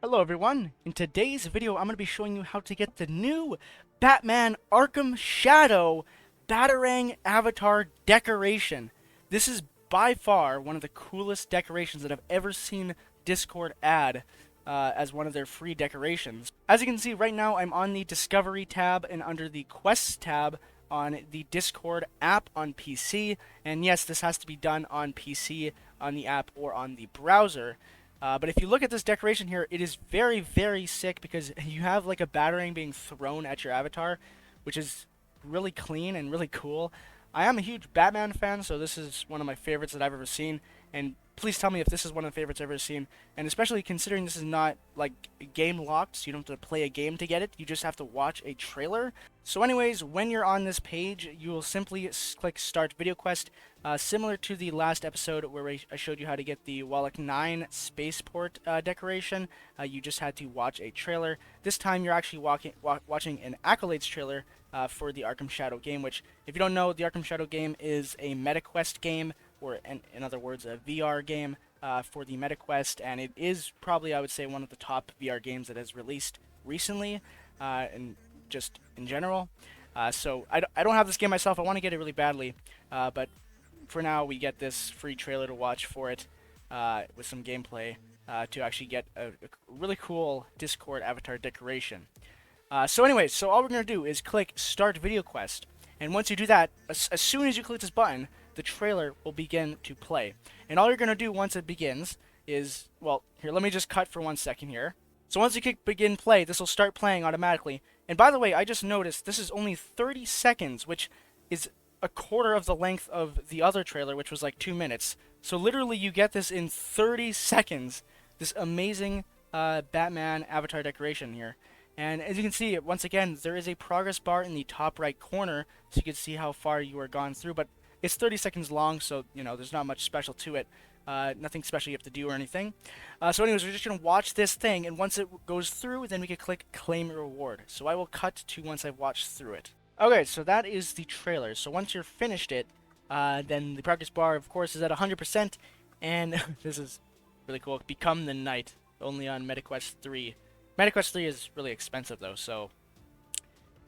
Hello everyone, in today's video I'm going to be showing you how to get the new Batman Arkham Shadow Batarang Avatar decoration. This is by far one of the coolest decorations that I've ever seen Discord add as one of their free decorations. As you can see right now I'm on the Discovery tab and under the Quests tab on the Discord app on PC, and yes, this has to be done on PC, on the app, or on the browser. But if you look at this decoration here, it is very, very sick because you have like a batarang being thrown at your avatar, which is really clean and really cool. I am a huge Batman fan, so this is one of my favorites that I've ever seen. And please tell me if this is one of the favorites I've ever seen. And especially considering this is not like game locked, so you don't have to play a game to get it. You just have to watch a trailer. So anyways, when you're on this page, you will simply click Start Video Quest. Similar to the last episode where I showed you how to get the Wallach 9 spaceport decoration, you just had to watch a trailer. This time you're actually watching an Accolades trailer for the Arkham Shadow game, which, if you don't know, the Arkham Shadow game is a MetaQuest game, or in other words, a VR game for the MetaQuest, and it is probably, I would say, one of the top VR games that has released recently, and just in general. So I don't have this game myself. I want to get it really badly, but for now we get this free trailer to watch for it with some gameplay to actually get a really cool Discord avatar decoration. So anyways, so all we're going to do is click Start Video Quest, and once you do that, as soon as you click this button, the trailer will begin to play. And all you're going to do once it begins is, well, here, let me just cut for 1 second here. So once you click begin play, this will start playing automatically. And by the way, I just noticed this is only 30 seconds, which is a quarter of the length of the other trailer, which was like 2 minutes. So literally you get this in 30 seconds, this amazing Batman avatar decoration here. And as you can see, once again, there is a progress bar in the top right corner, so you can see how far you are gone through, but it's 30 seconds long, so, you know, there's not much special to it. Nothing special you have to do or anything. So anyways, we're just going to watch this thing, and once it goes through, then we can click Claim Reward. So I will cut to once I've watched through it. Okay, so that is the trailer. So once you're finished it, then the progress bar, of course, is at 100%, and this is really cool. Become the Knight, only on MetaQuest 3. MetaQuest 3 is really expensive, though, so...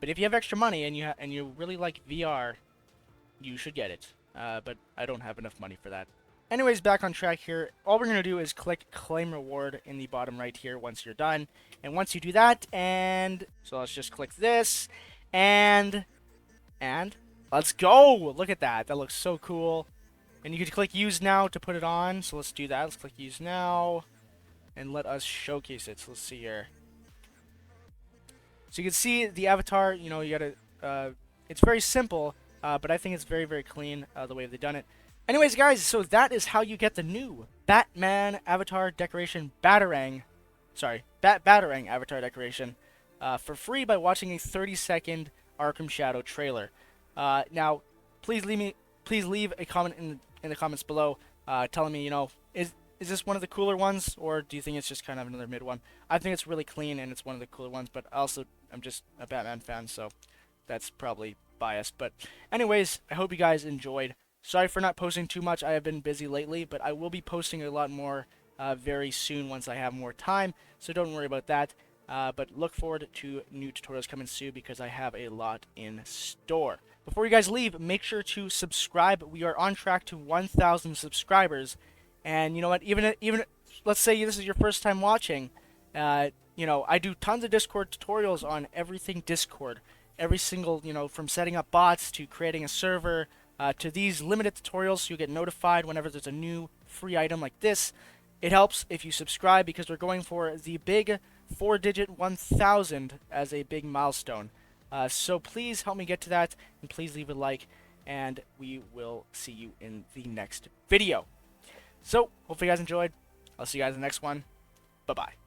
But if you have extra money and you really like VR, you should get it. But I don't have enough money for that. Anyways, back on track here. All we're going to do is click Claim Reward in the bottom right here once you're done. And once you do that, and... So let's just click this, and let's go! Look at that. That looks so cool. And you can click Use Now to put it on. So let's do that. Let's click Use Now. And let us showcase it. So let's see here. So you can see the avatar, you know, you gotta, it's very simple, but I think it's very, very clean, the way they've done it. Anyways, guys, so that is how you get the new Batman avatar decoration Batarang avatar decoration, for free by watching a 30-second Arkham Shadow trailer. Now, please leave a comment in the comments below, telling me, you know, is this one of the cooler ones, or do you think it's just kind of another mid one? I think it's really clean and it's one of the cooler ones, but also I'm just a Batman fan, so that's probably biased. But anyways, I hope you guys enjoyed. Sorry for not posting too much. I have been busy lately, but I will be posting a lot more very soon once I have more time, so don't worry about that. But look forward to new tutorials coming soon because I have a lot in store. Before you guys leave, make sure to subscribe. We are on track to 1,000 subscribers. And you know what, even let's say this is your first time watching, you know, I do tons of Discord tutorials on everything Discord. Every single, you know, from setting up bots to creating a server, to these limited tutorials so you get notified whenever there's a new free item like this. It helps if you subscribe because we're going for the big 4-digit 1,000 as a big milestone. So please help me get to that, and please leave a like, and we will see you in the next video. So, hopefully you guys enjoyed. I'll see you guys in the next one. Bye-bye.